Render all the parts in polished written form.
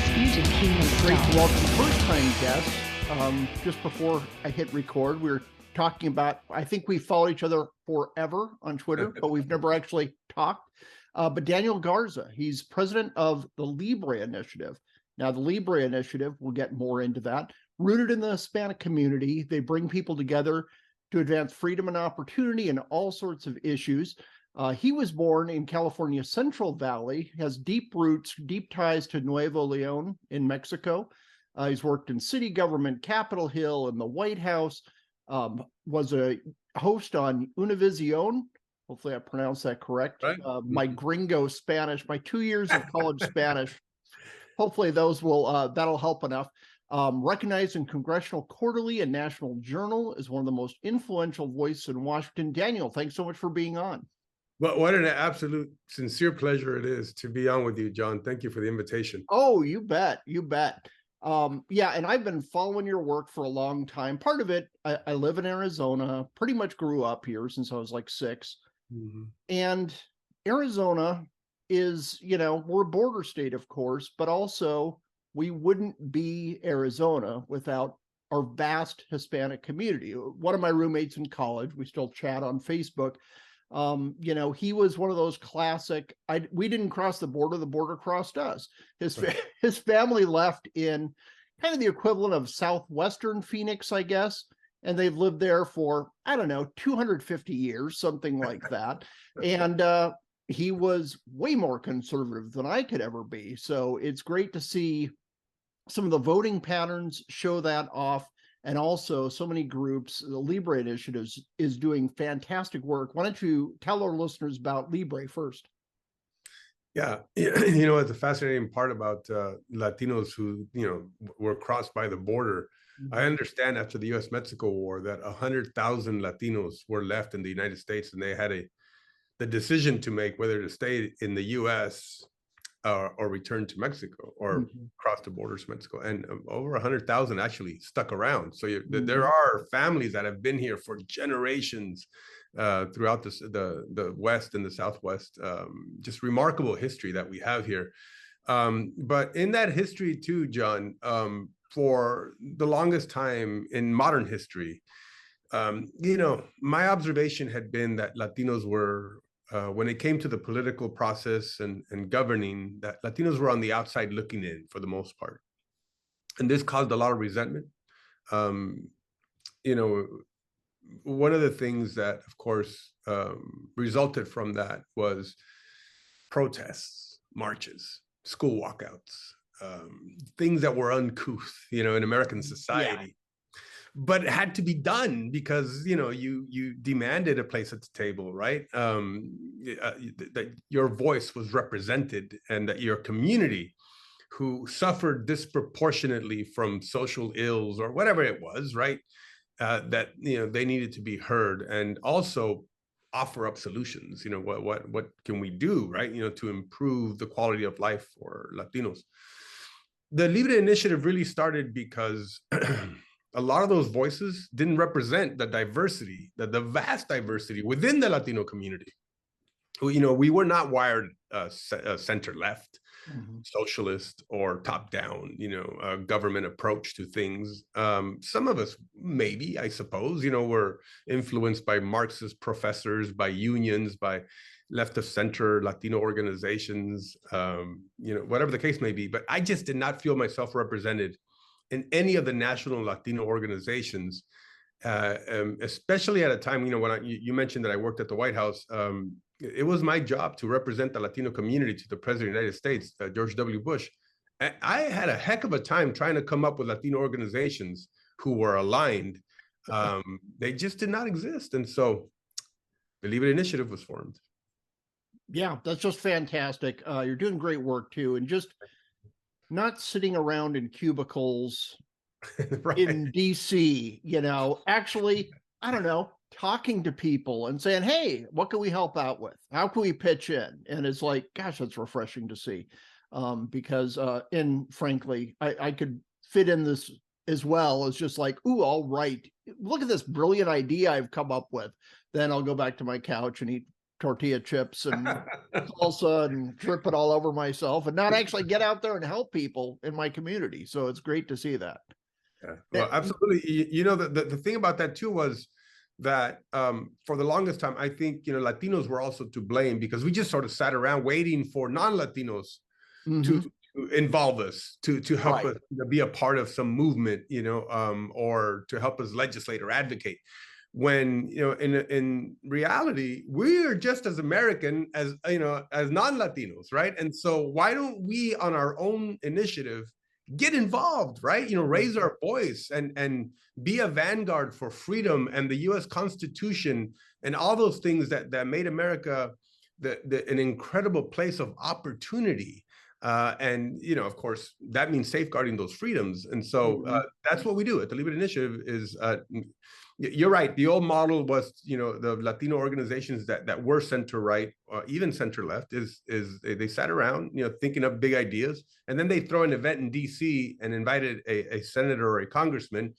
speed of human Great style. to welcome first-time guests. Just before I hit record, we were talking about, I think we followed each other forever on Twitter, but we've never actually talked. But Daniel Garza, he's president of the LIBRE Initiative. Now, the LIBRE Initiative, we'll get more into that, rooted in the Hispanic community. They bring people together to advance freedom and opportunity in all sorts of issues. He was born in California's Central Valley, has deep roots, deep ties to Nuevo Leon in Mexico. He's worked in city government, Capitol Hill, and the White House, was a host on Univision. Hopefully I pronounced that correct. Right. My gringo Spanish, my 2 years of college Spanish. Hopefully those will, that'll help enough. Recognized in Congressional Quarterly and National Journal as one of the most influential voices in Washington. Daniel, thanks so much for being on. Well, what an absolute sincere pleasure it is to be on with you, John. Thank you for the invitation. Oh, you bet. You bet. Yeah, and I've been following your work for a long time. Part of it, I live in Arizona, pretty much grew up here since I was like 6. Mm-hmm. And Arizona is, you know, we're a border state, of course, but also we wouldn't be Arizona without our vast Hispanic community. One of my roommates in college, we still chat on Facebook. You know, he was one of those classic, we didn't cross the border crossed us. His family left in kind of the equivalent of southwestern Phoenix, I guess, and they've lived there for, I don't know, 250 years, something like that. And he was way more conservative than I could ever be. So it's great to see some of the voting patterns show that off. And also so many groups, the LIBRE Initiative is doing fantastic work. Why don't you tell our listeners about LIBRE first? Yeah, you know, it's a fascinating part about Latinos who, you know, were crossed by the border. Mm-hmm. I understand after the U.S.-Mexico War that 100,000 Latinos were left in the United States, and they had the decision to make whether to stay in the U.S. Or return to Mexico or cross the border to Mexico. And over 100,000 actually stuck around. So there are families that have been here for generations throughout the West and the Southwest. Just remarkable history that we have here. But in that history too, John, for the longest time in modern history, you know, my observation had been that Latinos were, when it came to the political process and governing, that Latinos were on the outside looking in for the most part. And this caused a lot of resentment. You know, one of the things that, of course, resulted from that was protests, marches, school walkouts, things that were uncouth, you know, in American society. Yeah. But it had to be done because, you know, you demanded a place at the table, right? That your voice was represented and that your community who suffered disproportionately from social ills or whatever it was, right? That, you know, they needed to be heard and also offer up solutions. You know, what can we do, right? You know, to improve the quality of life for Latinos. The LIBRE Initiative really started because a lot of those voices didn't represent the diversity, the vast diversity within the Latino community. You know, we were not wired center-left, socialist, or top-down, you know, government approach to things. Some of us, maybe, I suppose, you know, were influenced by Marxist professors, by unions, by left of center Latino organizations, you know, whatever the case may be. But I just did not feel myself represented in any of the national Latino organizations, especially at a time, you know, when you mentioned that I worked at the White House, it was my job to represent the Latino community to the President of the United States, George W. Bush. I had a heck of a time trying to come up with Latino organizations who were aligned. They just did not exist. And so the LIBRE Initiative was formed. Yeah, that's just fantastic. You're doing great work too. And just not sitting around in cubicles right. in DC, you know, actually, I don't know, talking to people and saying, hey, what can we help out with? How can we pitch in? And it's like, gosh, that's refreshing to see. Because frankly, I could fit in this as well as just like, ooh, all right, look at this brilliant idea I've come up with. Then I'll go back to my couch and eat tortilla chips and salsa and drip it all over myself and not actually get out there and help people in my community. So it's great to see that. Yeah, well, absolutely. You know, the thing about that too was that for the longest time, I think, you know, Latinos were also to blame because we just sort of sat around waiting for non-Latinos to involve us, to help us be a part of some movement, you know, or to help us legislate or advocate. When, you know, in reality, we are just as American as, you know, as non-Latinos, right? And so why don't we on our own initiative get involved, right? You know, raise our voice and be a vanguard for freedom and the US Constitution and all those things that made America an incredible place of opportunity. And, you know, of course, that means safeguarding those freedoms. And so that's what we do at the LIBRE Initiative is, you're right. The old model was, you know, the Latino organizations that were center-right, or even center-left, is they sat around, you know, thinking up big ideas, and then they throw an event in DC and invited a senator or a congressman,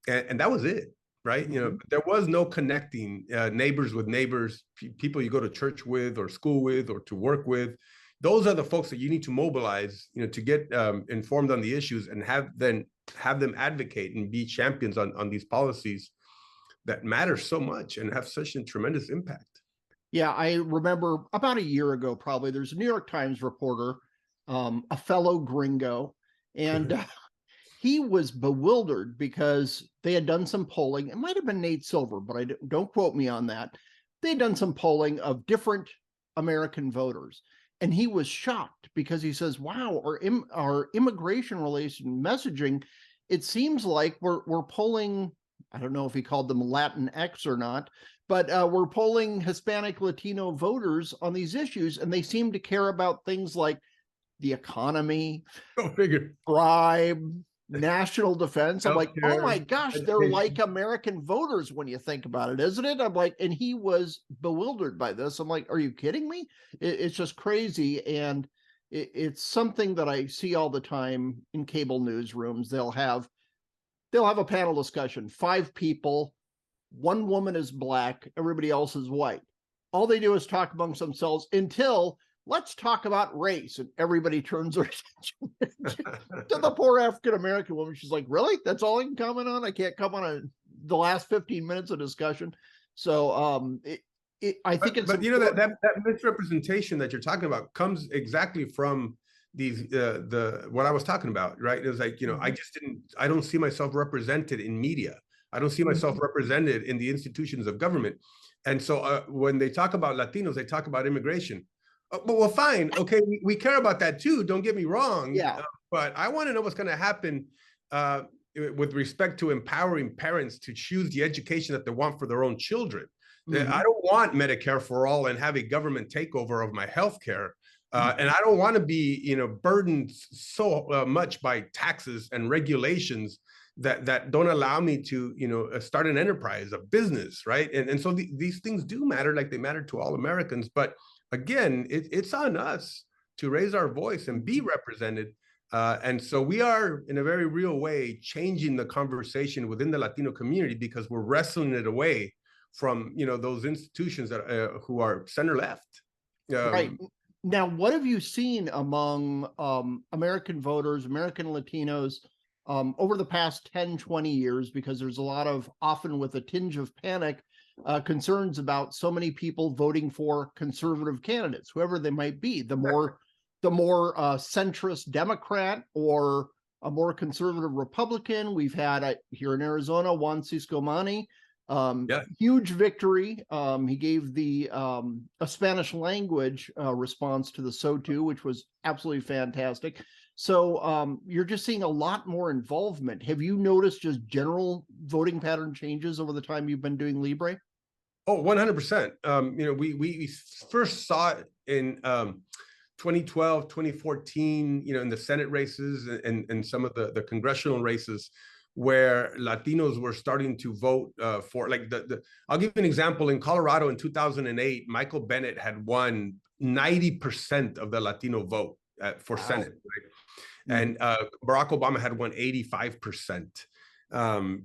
and that was it, right? You know, there was no connecting neighbors with neighbors, people you go to church with or school with or to work with. Those are the folks that you need to mobilize, you know, to get informed on the issues and have them advocate and be champions on these policies that matter so much and have such a tremendous impact. Yeah, I remember about a year ago, probably, there's a New York Times reporter, a fellow gringo, and he was bewildered because they had done some polling. It might have been Nate Silver, but don't quote me on that. They had done some polling of different American voters. And he was shocked because he says, wow, our immigration relation messaging, it seems like we're polling, I don't know if he called them Latin X or not, but we're polling Hispanic Latino voters on these issues, and they seem to care about things like the economy, bribe, national defense. I'm like, oh my gosh, they're like American voters when you think about it, isn't it? I'm like, and he was bewildered by this. I'm like, are you kidding me? It's just crazy. And it's something that I see all the time in cable newsrooms. They'll have a panel discussion, 5 people, 1 woman is black, everybody else is white. All they do is talk amongst themselves until let's talk about race. And everybody turns their attention to the poor African-American woman. She's like, really? That's all I can comment on? I can't come on the last 15 minutes of discussion. So I think it's... But you know, that misrepresentation that you're talking about comes exactly from these what I was talking about, right? It was like, you know, I don't see myself represented in media. I don't see myself represented in the institutions of government. And so when they talk about Latinos, they talk about immigration. But well, fine. Okay, we care about that too. Don't get me wrong. Yeah. But I want to know what's going to happen with respect to empowering parents to choose the education that they want for their own children. I don't want Medicare for all and have a government takeover of my healthcare. And I don't want to be, you know, burdened so much by taxes and regulations that don't allow me to, you know, start an enterprise, a business, right? And so these things do matter, like they matter to all Americans. But again, it's on us to raise our voice and be represented. And so we are, in a very real way, changing the conversation within the Latino community because we're wrestling it away from, you know, those institutions that who are center left. Right. Now, what have you seen among American voters, American Latinos, over the past 10, 20 years? Because there's a lot of, often with a tinge of panic, concerns about so many people voting for conservative candidates, whoever they might be. The more centrist Democrat or a more conservative Republican. We've had here in Arizona, Juan Ciscomani, huge victory. He gave a Spanish language response to the SOTU, which was absolutely fantastic. So you're just seeing a lot more involvement. Have you noticed just general voting pattern changes over the time you've been doing Libre? Oh, 100%. You know, we first saw it in 2012, 2014, you know, in the Senate races and some of the congressional races where Latinos were starting to vote for, like, I'll give you an example. In Colorado in 2008, Michael Bennet had won 90% of the Latino vote for Senate, right? And Barack Obama had won 85%.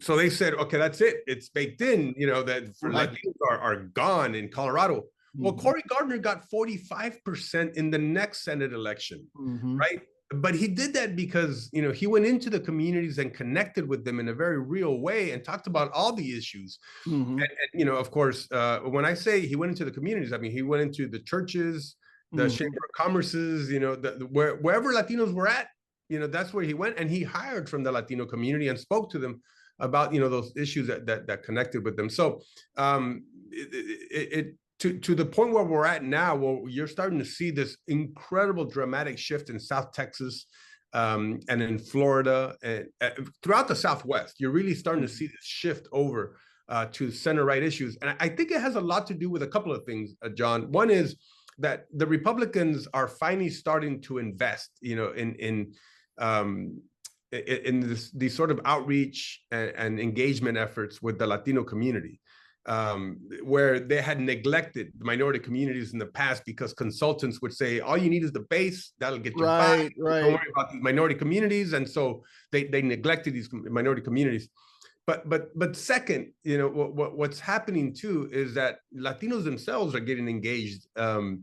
So they said, okay, that's it. It's baked in, you know, that Latinos are gone in Colorado. Well, Cory Gardner got 45% in the next Senate election, right? But he did that because, you know, he went into the communities and connected with them in a very real way and talked about all the issues. And, you know, of course, when I say he went into the communities, I mean, he went into the churches, the Chamber of Commerces, you know, wherever Latinos were at, you know, that's where he went, and he hired from the Latino community and spoke to them about, you know, those issues that connected with them. So to the point where we're at now, well, you're starting to see this incredible dramatic shift in South Texas and in Florida and throughout the Southwest. You're really starting to see this shift over to center-right issues. And I think it has a lot to do with a couple of things, John. One is that the Republicans are finally starting to invest, you know, in these sort of outreach and engagement efforts with the Latino community, where they had neglected the minority communities in the past because consultants would say, all you need is the base, that'll get you by. Don't worry about these minority communities. And so they neglected these minority communities. But second, you know, what's happening too is that Latinos themselves are getting engaged and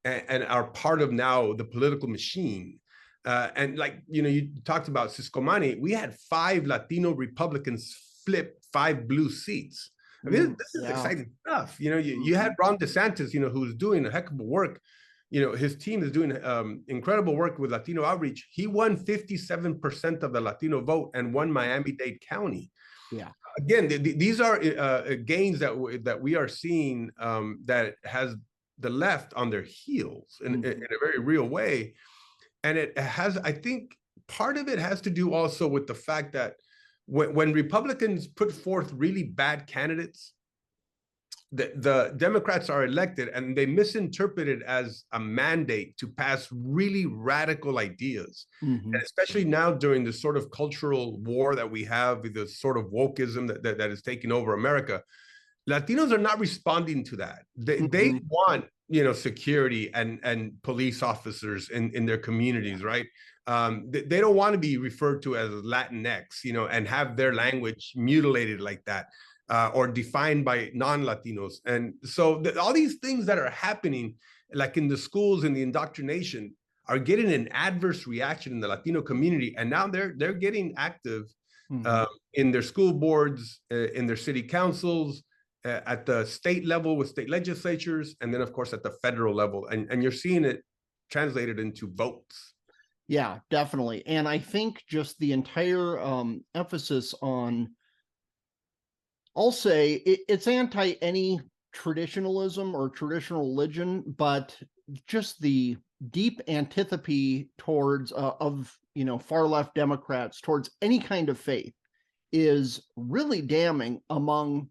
are part of now the political machine. And like, you know, you talked about Ciscomani, we had 5 Latino Republicans flip 5 blue seats. I mean, this is exciting stuff. You know, you had Ron DeSantis, you know, who's doing a heck of a work. You know, his team is doing incredible work with Latino outreach. He won 57% of the Latino vote and won Miami-Dade County. Yeah. Again, these are gains that we are seeing that has the left on their heels in a very real way. And it has, I think, part of it has to do also with the fact that when Republicans put forth really bad candidates, the Democrats are elected and they misinterpret it as a mandate to pass really radical ideas. And especially now during this sort of cultural war that we have, with this sort of wokeism that is taking over America, Latinos are not responding to that. They want, you know, security and police officers in their communities, right? They don't want to be referred to as Latinx, you know, and have their language mutilated like that. Or defined by non-Latinos. And so all these things that are happening, like in the schools and the indoctrination, are getting an adverse reaction in the Latino community. And now they're getting active in their school boards, in their city councils, at the state level with state legislatures, and then of course at the federal level. And you're seeing it translated into votes. Yeah, definitely. And I think just the entire emphasis on, I'll say it's anti any traditionalism or traditional religion, but just the deep antipathy towards of, you know, far left Democrats towards any kind of faith is really damning among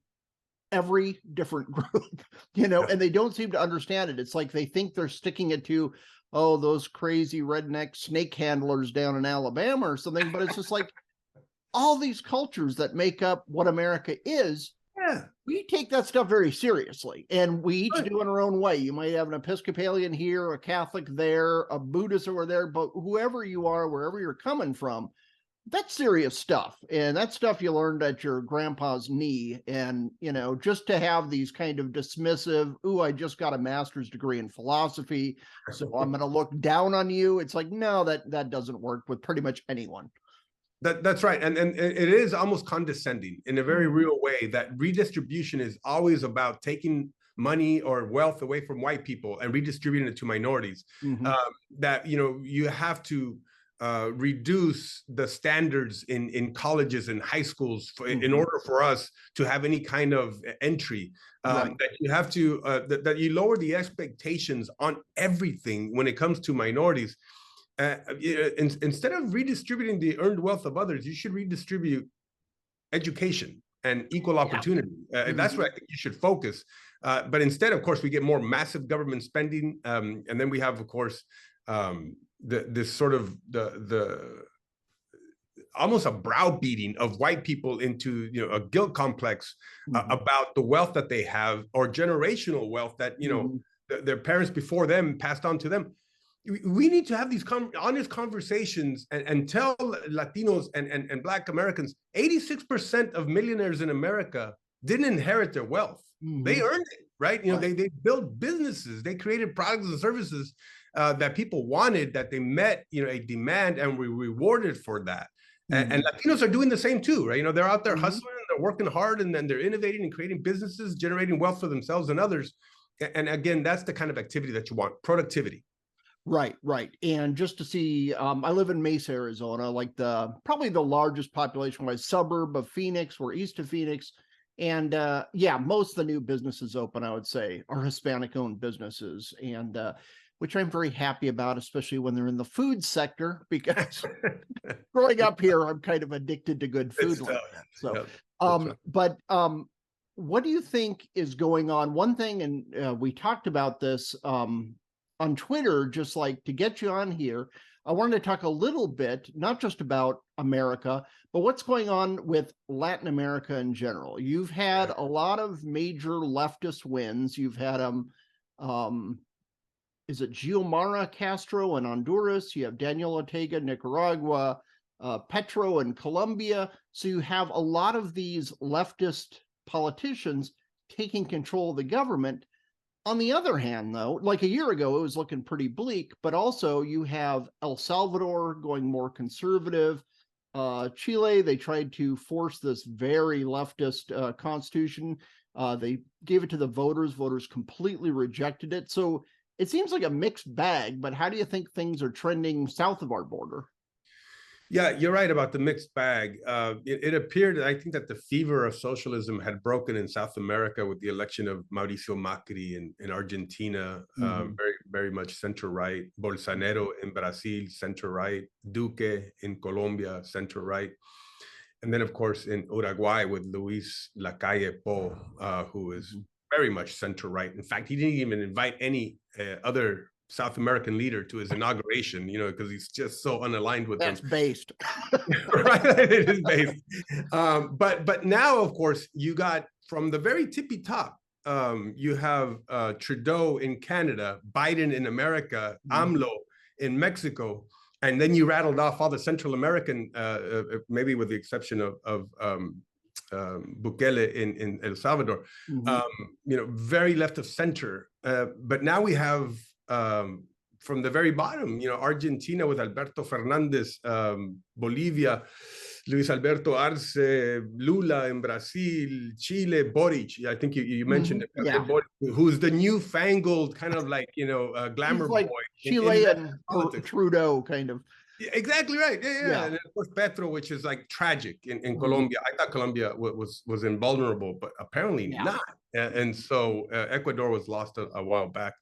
every different group, you know, and they don't seem to understand it. It's like they think they're sticking it to, oh, those crazy redneck snake handlers down in Alabama or something, but it's just like, all these cultures that make up what America is, we take that stuff very seriously, and we each do it in our own way. You might have an Episcopalian here, a Catholic there, a Buddhist over there, but whoever you are, wherever you're coming from, that's serious stuff. And that's stuff you learned at your grandpa's knee. And, you know, just to have these kind of dismissive, ooh, I just got a master's degree in philosophy, so I'm going to look down on you. It's like, no, that doesn't work with pretty much anyone. That's right. And it is almost condescending in a very real way, that redistribution is always about taking money or wealth away from white people and redistributing it to minorities. That, you know, you have to reduce the standards in colleges and high schools in order for us to have any kind of entry. That you have to, that you lower the expectations on everything when it comes to minorities. Instead of redistributing the earned wealth of others, you should redistribute education and equal opportunity. That's where I think you should focus. But instead, of course, we get more massive government spending. And then we have, of course, this sort of the almost a browbeating of white people into, you know, a guilt complex about the wealth that they have, or generational wealth that, you know, their parents before them passed on to them. We need to have these honest conversations and tell Latinos and Black Americans, 86% of millionaires in America didn't inherit their wealth. They earned it. right? You know, Right. they built businesses, they created products and services that people wanted, that they met, you know, a demand, and we rewarded for that. And Latinos are doing the same too, right? You know, they're out there hustling, they're working hard, and then they're innovating and creating businesses, generating wealth for themselves and others. And again, that's the kind of activity that you want, productivity. Right, right. And just to see, I live in Mesa, Arizona, like probably the largest population-wise suburb of Phoenix. We're east of Phoenix. And yeah, most of the new businesses open, I would say, are Hispanic-owned businesses, and which I'm very happy about, especially when they're in the food sector, because growing up here, I'm kind of addicted to good food like that. So, but what do you think is going on? One thing, and we talked about this on Twitter, just like to get you on here, I wanted to talk a little bit, not just about America, but what's going on with Latin America in general. You've had a lot of major leftist wins. You've had is it Xiomara Castro in Honduras? You have Daniel Ortega, Nicaragua, Petro in Colombia. So you have a lot of these leftist politicians taking control of the government. On the other hand, though, like a year ago, it was looking pretty bleak, but also you have El Salvador going more conservative. Chile, they tried to force this very leftist constitution. They gave it to the voters. Voters completely rejected it. So it seems like a mixed bag, but how do you think things are trending south of our border? Yeah, you're right about the mixed bag. It appeared, I think, that the fever of socialism had broken in South America with the election of Mauricio Macri in Argentina, very, very much center-right. Bolsonaro in Brazil, center-right. Duque in Colombia, center-right. And then, of course, in Uruguay with Luis Lacalle Pou, who is very much center-right. In fact, he didn't even invite any other South American leader to his inauguration, you know, because he's just so unaligned with them. That's based. Right, it is based. But now, of course, you got from the very tippy top, you have Trudeau in Canada, Biden in America, AMLO in Mexico, and then you rattled off all the Central American, maybe with the exception of Bukele in El Salvador, you know, very left of center. But now we have from the very bottom, you know, Argentina with Alberto Fernandez, Bolivia, Luis Alberto Arce, Lula in Brazil, Chile, Boric. I think you mentioned it, Boric, who's the newfangled kind of like, you know, glamour boy. Chilean Trudeau kind of. Yeah, exactly right. Yeah. And of course, Petro, which is like tragic in Colombia. I thought Colombia was invulnerable, but apparently not. And so Ecuador was lost a while back.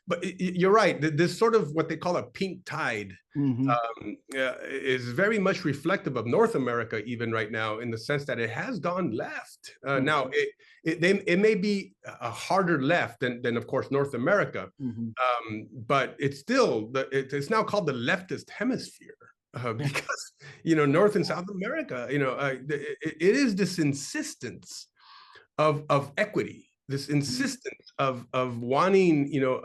But you're right. This sort of what they call a pink tide is very much reflective of North America, even right now, in the sense that it has gone left. Now, it may be a harder left than of course, North America, but it's still, it's now called the leftist hemisphere. Because, you know, North and South America, you know, it is this insistence of equity, this insistence of wanting, you know,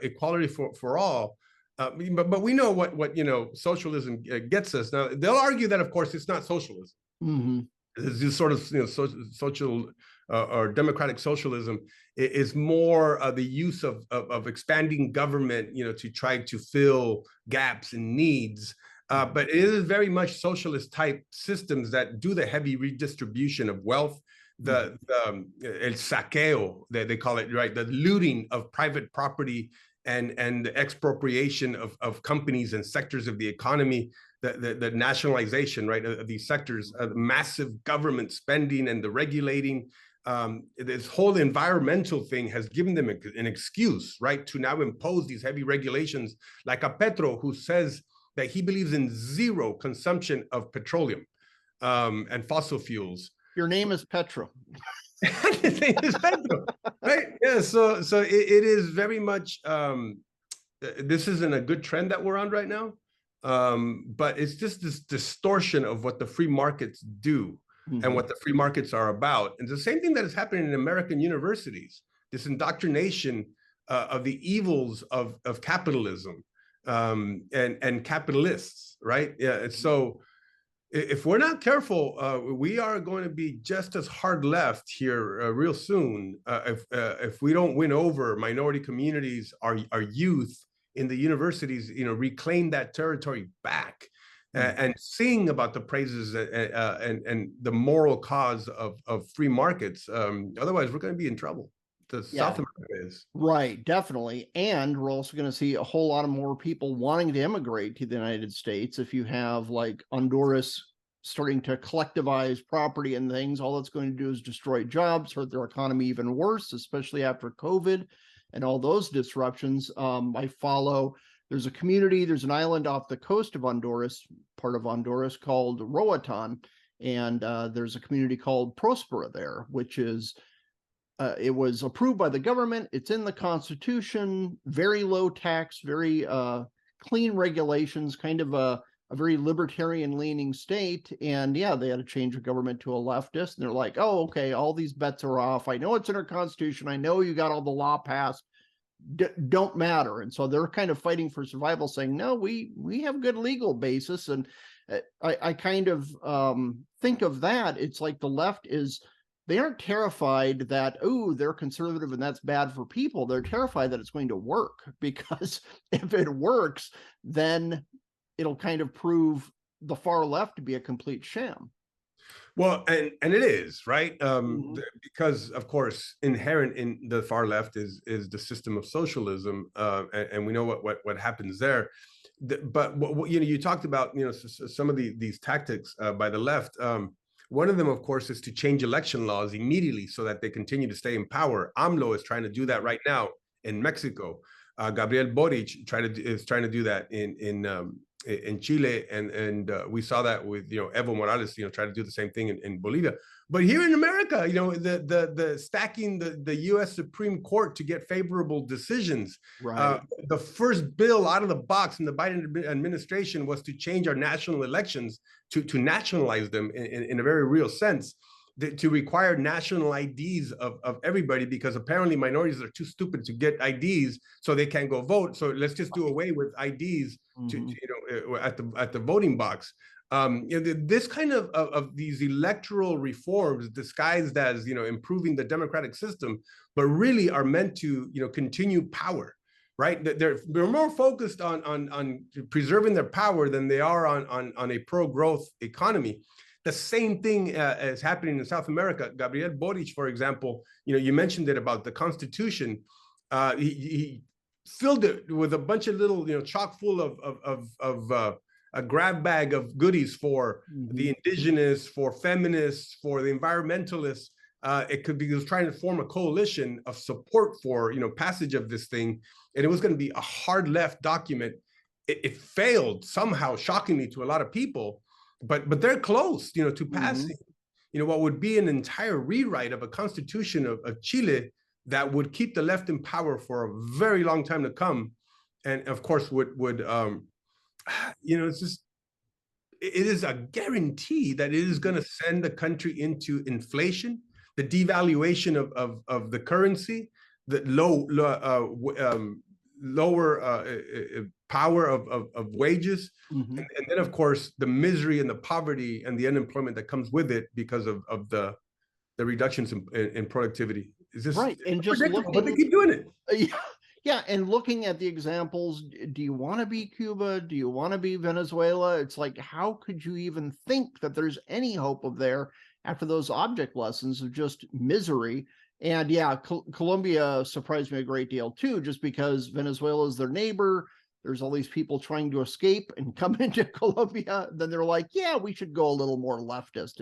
equality for all. But we know what you know, socialism gets us. Now, they'll argue that, of course, it's not socialism. This sort of, you know, social or democratic socialism is more the use of expanding government, you know, to try to fill gaps and needs. But it is very much socialist type systems that do the heavy redistribution of wealth, the el saqueo, they call it, right? The looting of private property and the expropriation of companies and sectors of the economy, the nationalization, right, of these sectors, massive government spending and the regulating. This whole environmental thing has given them an excuse, right, to now impose these heavy regulations, like a Petro who says that he believes in zero consumption of petroleum and fossil fuels. Your name is Petro. His name is Petro, right? Yeah, so it is very much, this isn't a good trend that we're on right now, but it's just this distortion of what the free markets do and what the free markets are about. And the same thing that is happening in American universities, this indoctrination of the evils of capitalism and capitalists, right? Yeah, so If we're not careful, we are going to be just as hard left here real soon if we don't win over minority communities, our youth in the universities, reclaim that territory back and sing about the praises and the moral cause of free markets. Otherwise, we're going to be in trouble. South America is. Right, definitely. And we're also going to see a whole lot of more people wanting to immigrate to the United States. If you have like Honduras starting to collectivize property and things, all that's going to do is destroy jobs, hurt their economy even worse, especially after COVID and all those disruptions. There's a community, there's an island off the coast of Honduras, part of Honduras, called Roatan. And there's a community called Prospera there, which is it was approved by the government. It's in the Constitution, very low tax, very clean regulations, kind of a very libertarian leaning state. And yeah, they had to change the government to a leftist. And they're like, oh, okay, all these bets are off. I know it's in our Constitution. I know you got all the law passed. Don't matter. And so they're kind of fighting for survival, saying, no, we have good legal basis. And I kind of think of that. It's like the left is, they aren't terrified that, oh, they're conservative and that's bad for people. They're terrified that it's going to work, because if it works, then it'll kind of prove the far left to be a complete sham. Well, and it is, right? Because, of course, inherent in the far left is the system of socialism, and we know what happens there. But you talked about some of these tactics by the left. One of them, of course, is to change election laws immediately so that they continue to stay in power. AMLO is trying to do that right now in Mexico. Gabriel Boric is trying to do that in Chile, and we saw that with Evo Morales, try to do the same thing in Bolivia. But here in America, the stacking the U.S. Supreme Court to get favorable decisions. Right. The first bill out of the box in the Biden administration was to change our national elections to nationalize them in a very real sense, to require national IDs of everybody, because apparently minorities are too stupid to get IDs, so they can't go vote. So let's just do away with IDs at the voting box. This kind of these electoral reforms disguised as improving the democratic system, but really are meant to continue power. Right, they're more focused on preserving their power than they are on a pro-growth economy. The same thing is happening in South America. Gabriel Boric, for example, you mentioned it about the Constitution. He filled it with a bunch of little, chock full of a grab bag of goodies for the indigenous, for feminists, for the environmentalists. It could be, he was trying to form a coalition of support for passage of this thing, and it was going to be a hard left document. It failed somehow, shockingly to a lot of people, but they're close, to passing. What would be an entire rewrite of a constitution of Chile that would keep the left in power for a very long time to come, and of course would it's just, it is a guarantee that it is going to send the country into inflation, the devaluation of the currency, the lower power of wages, and then of course the misery and the poverty and the unemployment that comes with it because of the reductions in productivity. Is this right? And just looking, but they keep doing it. Yeah, and looking at the examples, do you want to be Cuba? Do you want to be Venezuela? It's like, how could you even think that there's any hope of there after those object lessons of just misery? And yeah, Colombia surprised me a great deal too, just because Venezuela is their neighbor. There's all these people trying to escape and come into Colombia. Then they're like, yeah, we should go a little more leftist.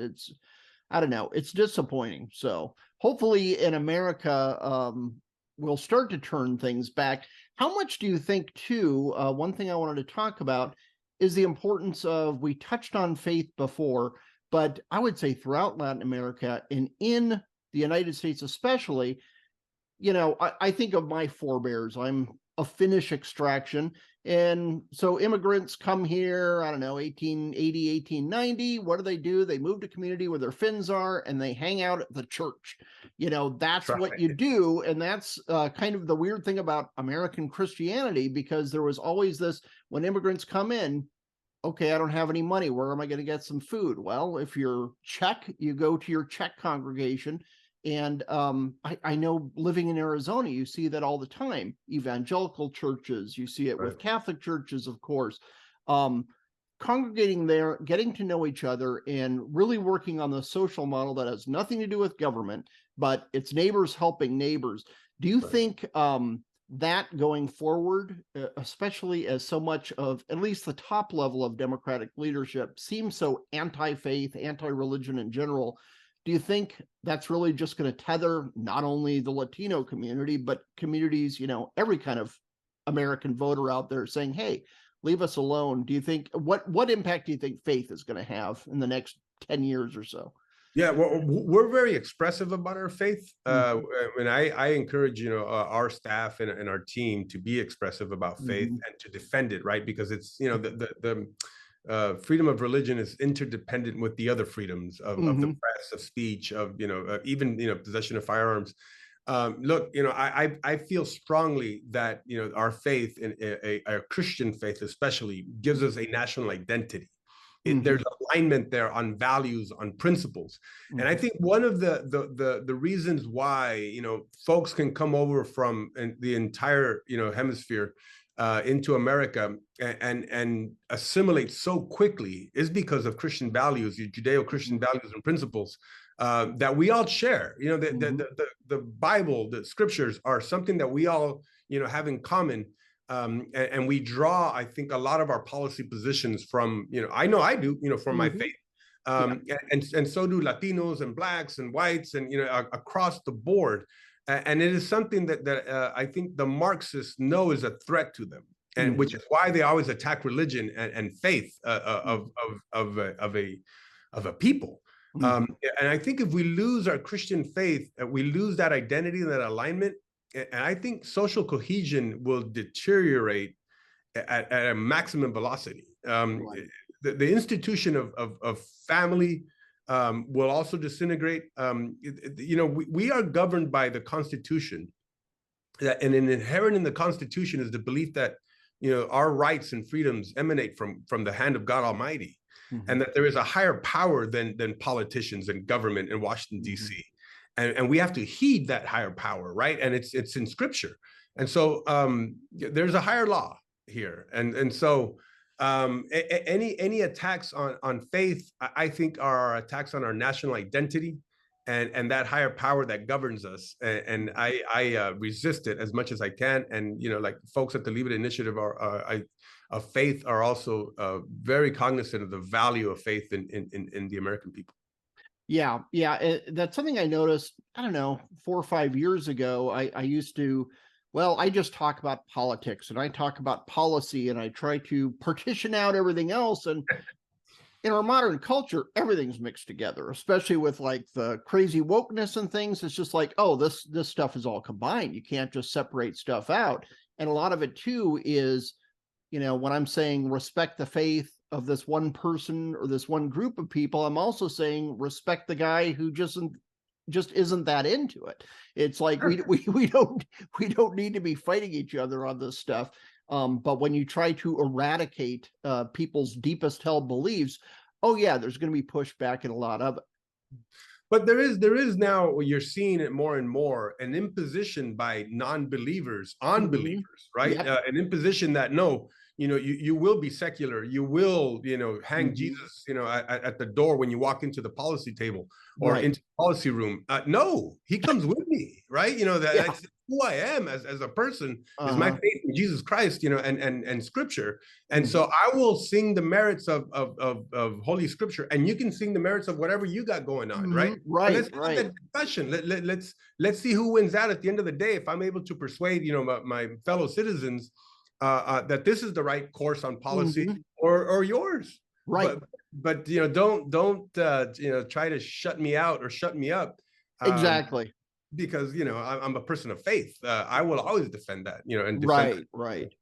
I don't know. It's disappointing. So hopefully in America, we'll start to turn things back. How much do you think too, one thing I wanted to talk about is the importance of, we touched on faith before, but I would say throughout Latin America and in the United States especially, I think of my forebears. I'm of Finnish extraction. And so immigrants come here, I don't know, 1880, 1890. What do? They move to community where their Finns are, and they hang out at the church. That's right. What you do. And that's kind of the weird thing about American Christianity, because there was always this, when immigrants come in, okay, I don't have any money. Where am I going to get some food? Well, if you're Czech, you go to your Czech congregation. And I know living in Arizona, you see that all the time. Evangelical churches, you see it Right. with Catholic churches, of course. Congregating there, getting to know each other, and really working on the social model that has nothing to do with government, but it's neighbors helping neighbors. Do you Right. think that going forward, especially as so much of at least the top level of Democratic leadership seems so anti-faith, anti-religion in general, do you think that's really just going to tether not only the Latino community, but communities, every kind of American voter out there saying, hey, leave us alone? Do you think, what impact do you think faith is going to have in the next 10 years or so? Yeah, well, we're very expressive about our faith. Mhm. And I encourage, our staff and our team to be expressive about faith Mhm. and to defend it, right? Because it's, the freedom of religion is interdependent with the other freedoms of the Mhm. press, of speech, of, even, possession of firearms. Look, I feel strongly that, our faith, in a Christian faith especially, gives us a national identity. Mhm. There's alignment there on values, on principles. And I Mhm. think one of the reasons why, folks can come over from the entire, hemisphere into America and assimilate so quickly is because of Christian values, Judeo-Christian Mhm. values and principles that we all share. Mhm. The Bible, the scriptures are something that we all, have in common. And we draw, I think, a lot of our policy positions from, I know I do, from my Mhm. faith. Yeah. And so do Latinos and blacks and whites and, across the board. And it is something that I think the Marxists know is a threat to them, and which Mhm. is why they always attack religion and faith Mhm. of a people. Mhm. And I think if we lose our Christian faith, we lose that identity and that alignment. And I think social cohesion will deteriorate at a maximum velocity. Right. The institution of family will also disintegrate. We are governed by the Constitution, and inherent in the Constitution is the belief that our rights and freedoms emanate from the hand of God Almighty, and Mhm. that there is a higher power than politicians and government in Washington Mhm. D.C. And we have to heed that higher power, right? And it's in Scripture, and so there's a higher law here, and so any attacks on faith, I think, are attacks on our national identity and that higher power that governs us. And I resist it as much as I can. And like folks at the LIBRE Initiative of faith are also very cognizant of the value of faith in the American people. Yeah, yeah, that's something I noticed. I don't know, 4 or 5 years ago. I used to, well, I just talk about politics and I talk about policy and I try to partition out everything else. And in our modern culture, everything's mixed together, especially with like the crazy wokeness and things. It's just like, oh, this stuff is all combined. You can't just separate stuff out. And a lot of it too is, when I'm saying respect the faith of this one person or this one group of people, I'm also saying respect the guy who just isn't that into it. It's like we don't need to be fighting each other on this stuff. But when you try to eradicate people's deepest held beliefs, oh yeah, there's going to be pushback in a lot of it. But there is now, you're seeing it more and more, an imposition by non-believers on Mhm. believers, right? Yep. An imposition that no, you will be secular, you will, hang Mhm. Jesus, at the door when you walk into the policy table or Right. into the policy room. No, he comes with me, right? Yeah. That's who I am as a person, is my Uh-huh. faith in Jesus Christ, and Scripture. And Mhm. so I will sing the merits of Holy Scripture, and you can sing the merits of whatever you got going on, right? Mhm. And Right, let's have right. that discussion. Let's see who wins out at the end of the day. If I'm able to persuade my fellow citizens that this is the right course on policy, Mhm. or yours, Right. but don't try to shut me out or shut me up, Exactly. because I'm a person of faith. I will always defend that, and defend Right, that. right.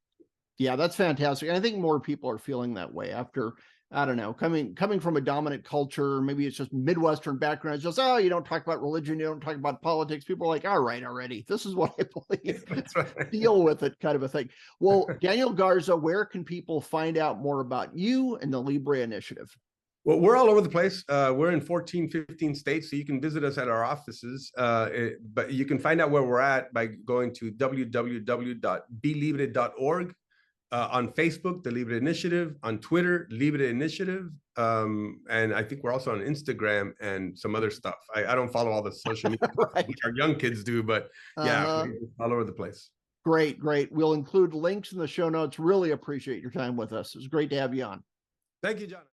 Yeah, that's fantastic. I think more people are feeling that way after I don't know, coming from a dominant culture, maybe it's just Midwestern background. It's just, oh, you don't talk about religion, you don't talk about politics. People are like, all right, already. This is what I believe. That's right. Deal with it, kind of a thing. Well, Daniel Garza, where can people find out more about you and the LIBRE Initiative? Well, we're all over the place. We're in 14, 15 states, so you can visit us at our offices. But you can find out where we're at by going to www.bilibre.org. On Facebook, the LIBRE Initiative, on Twitter, LIBRE Initiative, and I think we're also on Instagram and some other stuff. I don't follow all the social media Right. which our young kids do, but yeah, we're all over the place. Great, great. We'll include links in the show notes. Really appreciate your time with us. It was great to have you on. Thank you, John.